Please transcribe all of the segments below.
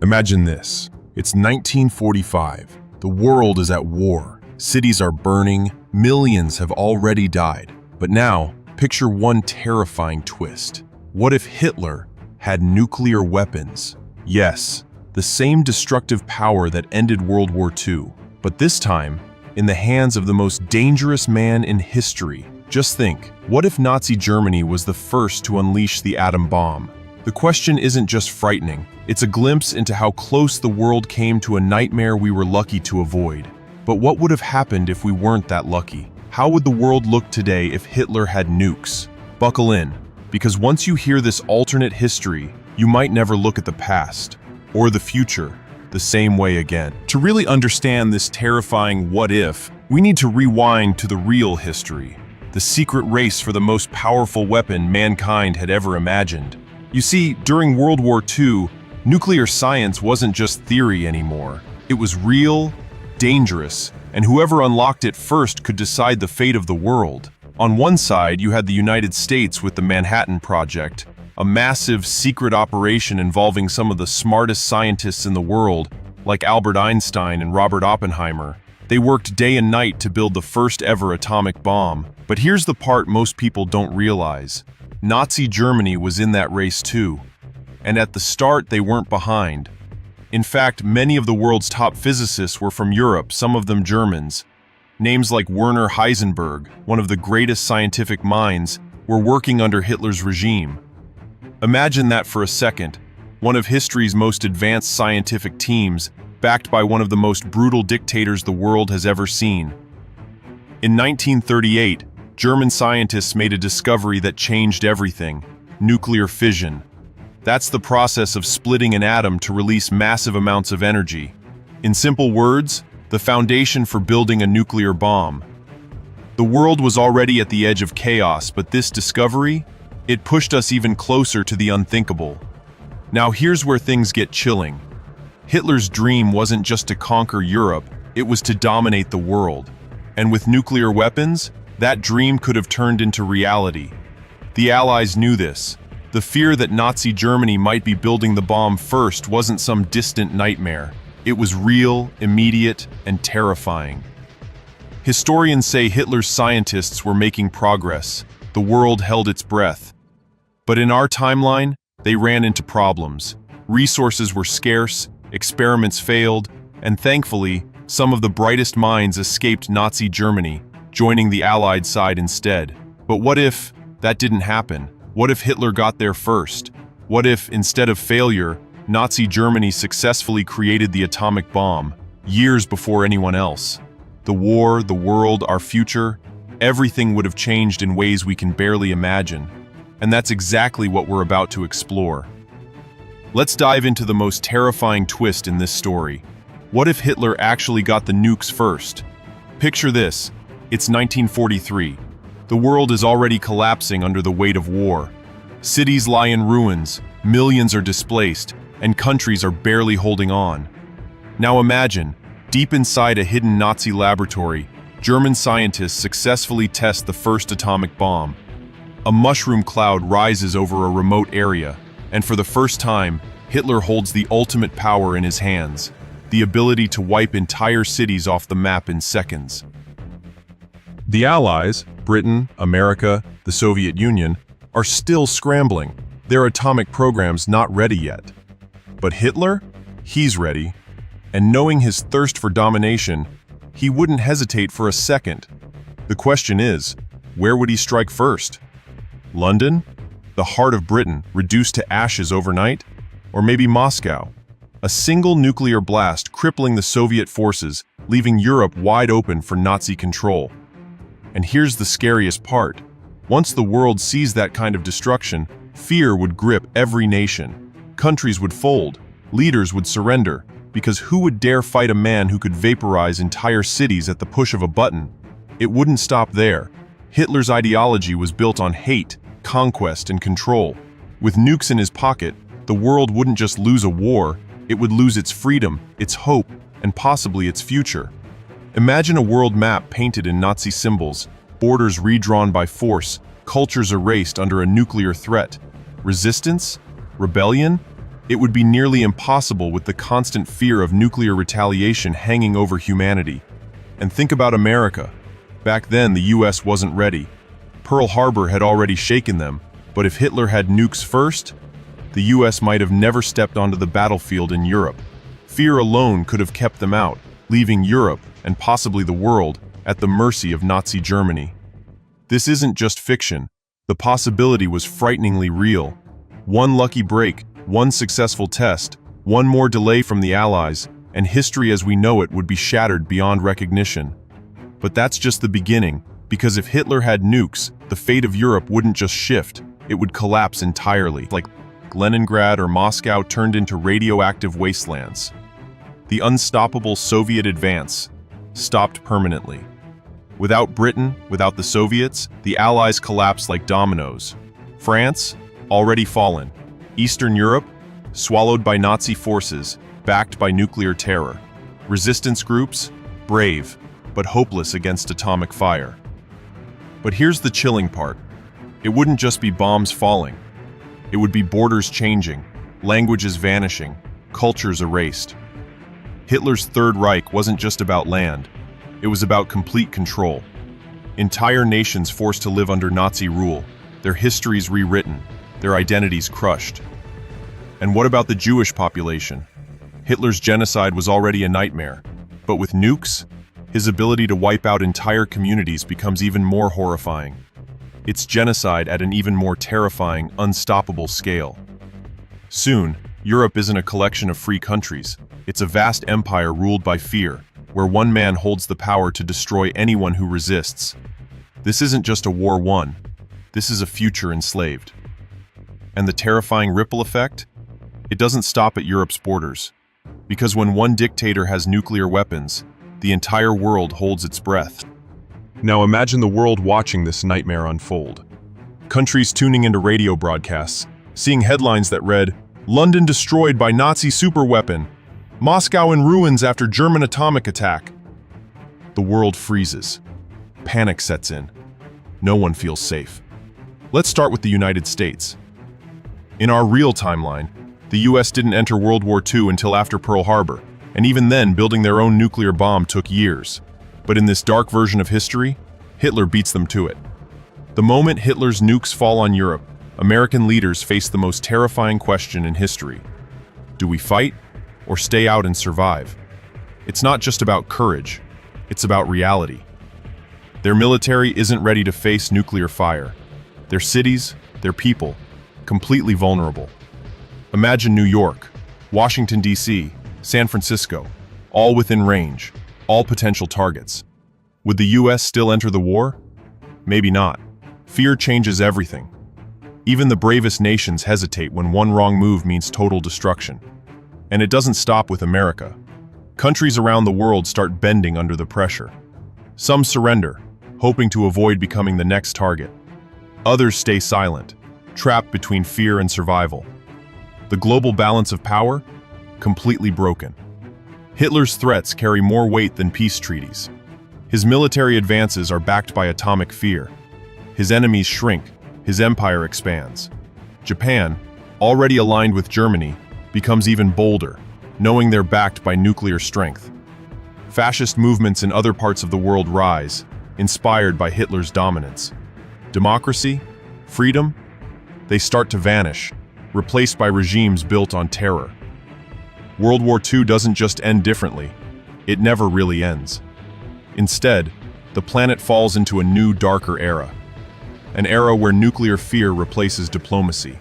Imagine this. It's 1945. The world is at war. Cities are burning. Millions have already died. But now, picture one terrifying twist. What if Hitler had nuclear weapons? Yes, the same destructive power that ended World War II. But this time, in the hands of the most dangerous man in history. Just think, what if Nazi Germany was the first to unleash the atom bomb? The question isn't just frightening, it's a glimpse into how close the world came to a nightmare we were lucky to avoid. But what would have happened if we weren't that lucky? How would the world look today if Hitler had nukes? Buckle in, because once you hear this alternate history, you might never look at the past, or the future, the same way again. To really understand this terrifying what if, we need to rewind to the real history, the secret race for the most powerful weapon mankind had ever imagined. You see, during World War II, nuclear science wasn't just theory anymore. It was real, dangerous, and whoever unlocked it first could decide the fate of the world. On one side, you had the United States with the Manhattan Project, a massive secret operation involving some of the smartest scientists in the world, like Albert Einstein and Robert Oppenheimer. They worked day and night to build the first ever atomic bomb. But here's the part most people don't realize. Nazi Germany was in that race too. And at the start, they weren't behind. In fact, many of the world's top physicists were from Europe, some of them Germans. Names like Werner Heisenberg, one of the greatest scientific minds, were working under Hitler's regime. Imagine that for a second. One of history's most advanced scientific teams, backed by one of the most brutal dictators the world has ever seen. In 1938, German scientists made a discovery that changed everything: nuclear fission. That's the process of splitting an atom to release massive amounts of energy. In simple words, the foundation for building a nuclear bomb. The world was already at the edge of chaos, but this discovery, it pushed us even closer to the unthinkable. Now here's where things get chilling. Hitler's dream wasn't just to conquer Europe, it was to dominate the world. And with nuclear weapons, that dream could have turned into reality. The Allies knew this. The fear that Nazi Germany might be building the bomb first wasn't some distant nightmare. It was real, immediate, and terrifying. Historians say Hitler's scientists were making progress. The world held its breath. But in our timeline, they ran into problems. Resources were scarce, experiments failed, and thankfully, some of the brightest minds escaped Nazi Germany, joining the Allied side instead. But what if that didn't happen? What if Hitler got there first? What if, instead of failure, Nazi Germany successfully created the atomic bomb, years before anyone else? The war, the world, our future, everything would have changed in ways we can barely imagine. And that's exactly what we're about to explore. Let's dive into the most terrifying twist in this story. What if Hitler actually got the nukes first? Picture this. It's 1943. The world is already collapsing under the weight of war. Cities lie in ruins, millions are displaced, and countries are barely holding on. Now imagine, deep inside a hidden Nazi laboratory, German scientists successfully test the first atomic bomb. A mushroom cloud rises over a remote area, and for the first time, Hitler holds the ultimate power in his hands, the ability to wipe entire cities off the map in seconds. The Allies, Britain, America, the Soviet Union, are still scrambling. Their atomic program's not ready yet. But Hitler? He's ready. And knowing his thirst for domination, he wouldn't hesitate for a second. The question is, where would he strike first? London? The heart of Britain, reduced to ashes overnight? Or maybe Moscow? A single nuclear blast crippling the Soviet forces, leaving Europe wide open for Nazi control. And here's the scariest part. Once the world sees that kind of destruction, fear would grip every nation. Countries would fold, leaders would surrender, because who would dare fight a man who could vaporize entire cities at the push of a button? It wouldn't stop there. Hitler's ideology was built on hate, conquest, and control. With nukes in his pocket, the world wouldn't just lose a war, it would lose its freedom, its hope, and possibly its future. Imagine a world map painted in Nazi symbols, borders redrawn by force, cultures erased under a nuclear threat. Resistance? Rebellion? It would be nearly impossible with the constant fear of nuclear retaliation hanging over humanity. And think about America. Back then, the US wasn't ready. Pearl Harbor had already shaken them, but if Hitler had nukes first, the US might have never stepped onto the battlefield in Europe. Fear alone could have kept them out, leaving Europe, and possibly the world, at the mercy of Nazi Germany. This isn't just fiction. The possibility was frighteningly real. One lucky break, one successful test, one more delay from the Allies, and history as we know it would be shattered beyond recognition. But that's just the beginning, because if Hitler had nukes, the fate of Europe wouldn't just shift, it would collapse entirely, like Leningrad or Moscow turned into radioactive wastelands. The unstoppable Soviet advance stopped permanently. Without Britain, without the Soviets, the Allies collapsed like dominoes. France, already fallen. Eastern Europe, swallowed by Nazi forces, backed by nuclear terror. Resistance groups, brave, but hopeless against atomic fire. But here's the chilling part. It wouldn't just be bombs falling. It would be borders changing, languages vanishing, cultures erased. Hitler's Third Reich wasn't just about land. It was about complete control. Entire nations forced to live under Nazi rule, their histories rewritten, their identities crushed. And what about the Jewish population? Hitler's genocide was already a nightmare, but with nukes, his ability to wipe out entire communities becomes even more horrifying. It's genocide at an even more terrifying, unstoppable scale. Soon, Europe isn't a collection of free countries. It's a vast empire ruled by fear, where one man holds the power to destroy anyone who resists. This isn't just a war won. This is a future enslaved. And the terrifying ripple effect? It doesn't stop at Europe's borders. Because when one dictator has nuclear weapons, the entire world holds its breath. Now imagine the world watching this nightmare unfold. Countries tuning into radio broadcasts, seeing headlines that read, "London destroyed by Nazi superweapon. Moscow in ruins after German atomic attack." The world freezes. Panic sets in. No one feels safe. Let's start with the United States. In our real timeline, the US didn't enter World War II until after Pearl Harbor, and even then, building their own nuclear bomb took years. But in this dark version of history, Hitler beats them to it. The moment Hitler's nukes fall on Europe, American leaders face the most terrifying question in history. Do we fight, or stay out and survive? It's not just about courage, it's about reality. Their military isn't ready to face nuclear fire. Their cities, their people, completely vulnerable. Imagine New York, Washington, D.C., San Francisco, all within range, all potential targets. Would the US still enter the war? Maybe not. Fear changes everything. Even the bravest nations hesitate when one wrong move means total destruction. And it doesn't stop with America. Countries around the world start bending under the pressure. Some surrender, hoping to avoid becoming the next target. Others stay silent, trapped between fear and survival. The global balance of power? Completely broken. Hitler's threats carry more weight than peace treaties. His military advances are backed by atomic fear. His enemies shrink, his empire expands. Japan, already aligned with Germany, becomes even bolder, knowing they're backed by nuclear strength. Fascist movements in other parts of the world rise, inspired by Hitler's dominance. Democracy, freedom, they start to vanish, replaced by regimes built on terror. World War II doesn't just end differently, it never really ends. Instead, the planet falls into a new, darker era. An era where nuclear fear replaces diplomacy.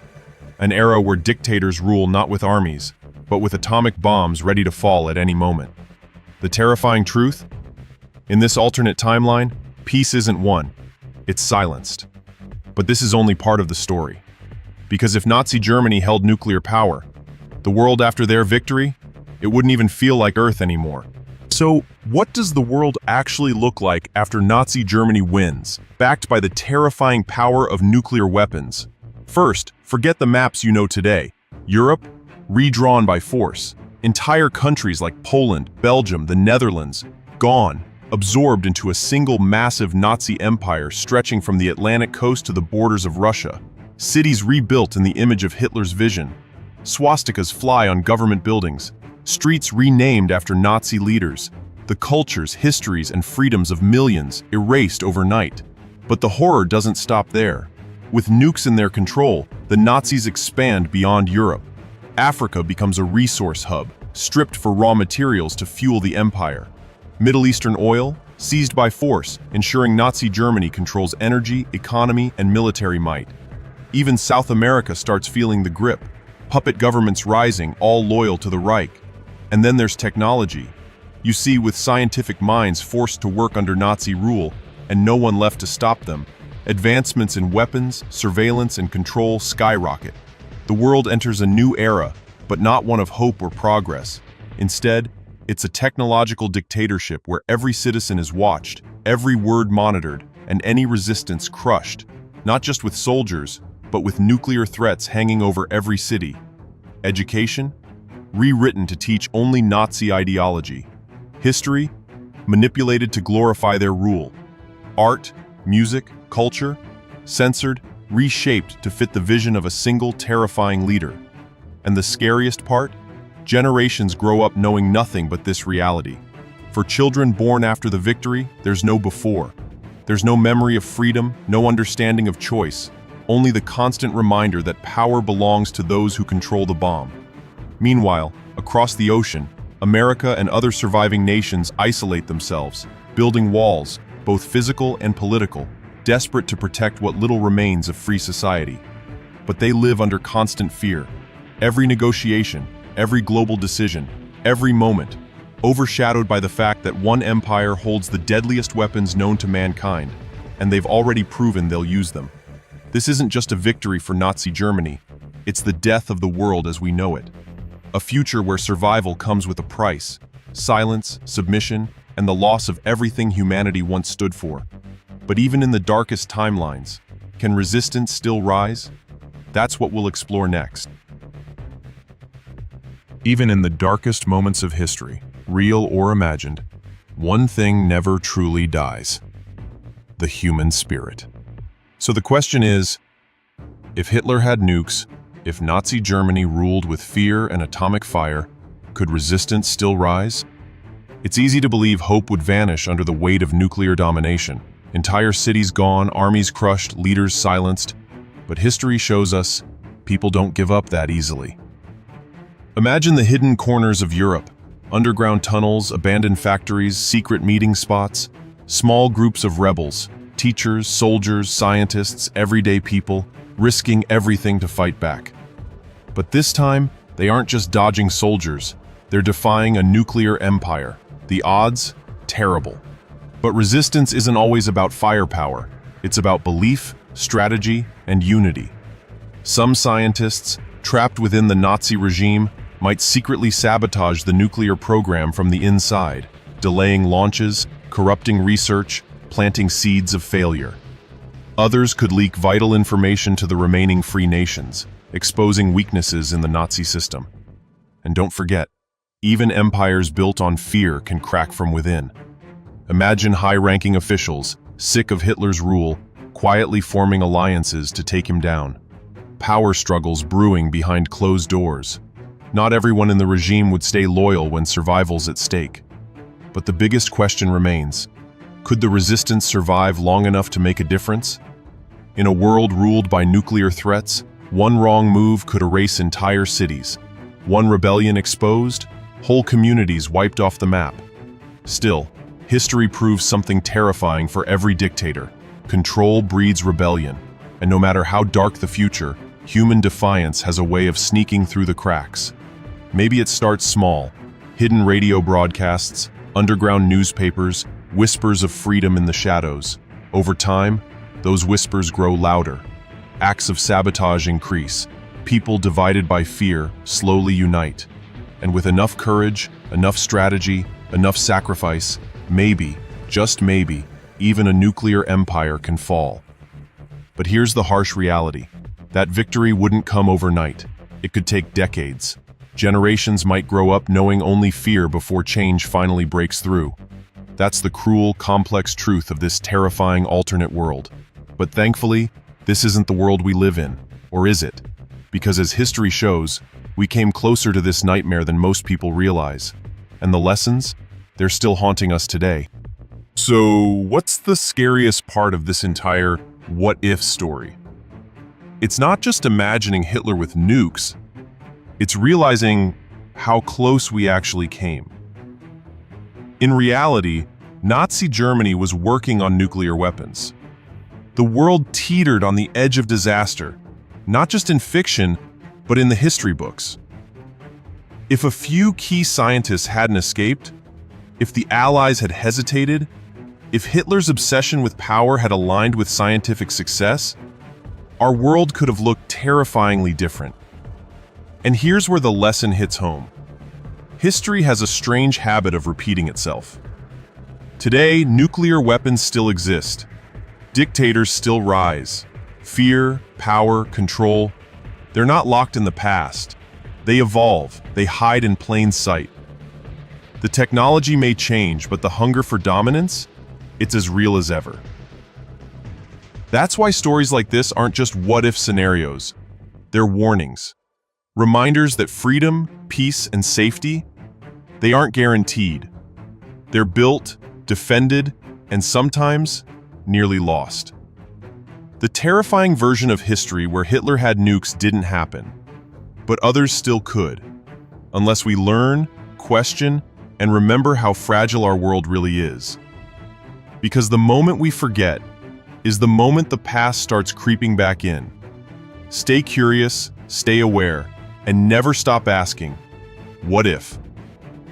An era where dictators rule not with armies, but with atomic bombs ready to fall at any moment. The terrifying truth? In this alternate timeline, peace isn't won, it's silenced. But this is only part of the story. Because if Nazi Germany held nuclear power, the world after their victory, it wouldn't even feel like Earth anymore. So, what does the world actually look like after Nazi Germany wins, backed by the terrifying power of nuclear weapons? First, forget the maps you know today. Europe, redrawn by force. Entire countries like Poland, Belgium, the Netherlands, gone, absorbed into a single massive Nazi empire stretching from the Atlantic coast to the borders of Russia. Cities rebuilt in the image of Hitler's vision. Swastikas fly on government buildings, streets renamed after Nazi leaders, the cultures, histories, and freedoms of millions erased overnight. But the horror doesn't stop there. With nukes in their control, the Nazis expand beyond Europe. Africa becomes a resource hub, stripped for raw materials to fuel the empire. Middle Eastern oil, seized by force, ensuring Nazi Germany controls energy, economy, and military might. Even South America starts feeling the grip. Puppet governments rising, all loyal to the Reich. And then there's technology. You see, with scientific minds forced to work under Nazi rule, and no one left to stop them, advancements in weapons, surveillance, and control skyrocket. The world enters a new era, but not one of hope or progress. Instead, it's a technological dictatorship where every citizen is watched, every word monitored, and any resistance crushed, not just with soldiers, but with nuclear threats hanging over every city. Education? Rewritten to teach only Nazi ideology. History? Manipulated to glorify their rule. Art, music, culture? Censored, reshaped to fit the vision of a single terrifying leader. And the scariest part? Generations grow up knowing nothing but this reality. For children born after the victory, there's no before. There's no memory of freedom, no understanding of choice, only the constant reminder that power belongs to those who control the bomb. Meanwhile, across the ocean, America and other surviving nations isolate themselves, building walls, both physical and political, desperate to protect what little remains of free society. But they live under constant fear. Every negotiation, every global decision, every moment, overshadowed by the fact that one empire holds the deadliest weapons known to mankind, and they've already proven they'll use them. This isn't just a victory for Nazi Germany, it's the death of the world as we know it. A future where survival comes with a price, silence, submission, and the loss of everything humanity once stood for. But even in the darkest timelines, can resistance still rise? That's what we'll explore next. Even in the darkest moments of history, real or imagined, one thing never truly dies: the human spirit. So the question is, if Hitler had nukes, if Nazi Germany ruled with fear and atomic fire, could resistance still rise? It's easy to believe hope would vanish under the weight of nuclear domination. Entire cities gone, armies crushed, leaders silenced. But history shows us people don't give up that easily. Imagine the hidden corners of Europe: underground tunnels, abandoned factories, secret meeting spots, small groups of rebels, teachers, soldiers, scientists, everyday people, risking everything to fight back. But this time, they aren't just dodging soldiers, they're defying a nuclear empire. The odds? Terrible. But resistance isn't always about firepower. It's about belief, strategy, and unity. Some scientists, trapped within the Nazi regime, might secretly sabotage the nuclear program from the inside, delaying launches, corrupting research, planting seeds of failure. Others could leak vital information to the remaining free nations, exposing weaknesses in the Nazi system. And don't forget, even empires built on fear can crack from within. Imagine high-ranking officials, sick of Hitler's rule, quietly forming alliances to take him down. Power struggles brewing behind closed doors. Not everyone in the regime would stay loyal when survival's at stake. But the biggest question remains: could the resistance survive long enough to make a difference? In a world ruled by nuclear threats, one wrong move could erase entire cities. One rebellion exposed, whole communities wiped off the map. Still, history proves something terrifying for every dictator: control breeds rebellion, and no matter how dark the future, human defiance has a way of sneaking through the cracks. Maybe it starts small: hidden radio broadcasts, underground newspapers, whispers of freedom in the shadows. Over time, those whispers grow louder. Acts of sabotage increase. People divided by fear slowly unite. And with enough courage, enough strategy, enough sacrifice, maybe, just maybe, even a nuclear empire can fall. But here's the harsh reality: that victory wouldn't come overnight. It could take decades. Generations might grow up knowing only fear before change finally breaks through. That's the cruel, complex truth of this terrifying alternate world. But thankfully, this isn't the world we live in. Or is it? Because as history shows, We came closer to this nightmare than most people realize. And the lessons? They're still haunting us today. So, what's the scariest part of this entire what-if story? It's not just imagining Hitler with nukes, it's realizing how close we actually came. In reality, Nazi Germany was working on nuclear weapons. The world teetered on the edge of disaster, not just in fiction, but in the history books. If a few key scientists hadn't escaped, if the Allies had hesitated, if Hitler's obsession with power had aligned with scientific success, our world could have looked terrifyingly different. And here's where the lesson hits home. History has a strange habit of repeating itself. Today, nuclear weapons still exist. Dictators still rise. Fear, power, control, they're not locked in the past. They evolve, they hide in plain sight. The technology may change, but the hunger for dominance, it's as real as ever. That's why stories like this aren't just what-if scenarios. They're warnings. Reminders that freedom, peace, and safety, they aren't guaranteed. They're built, defended, and sometimes nearly lost. The terrifying version of history where Hitler had nukes didn't happen, but others still could, unless we learn, question, and remember how fragile our world really is. Because the moment we forget is the moment the past starts creeping back in. Stay curious, stay aware, and never stop asking, what if?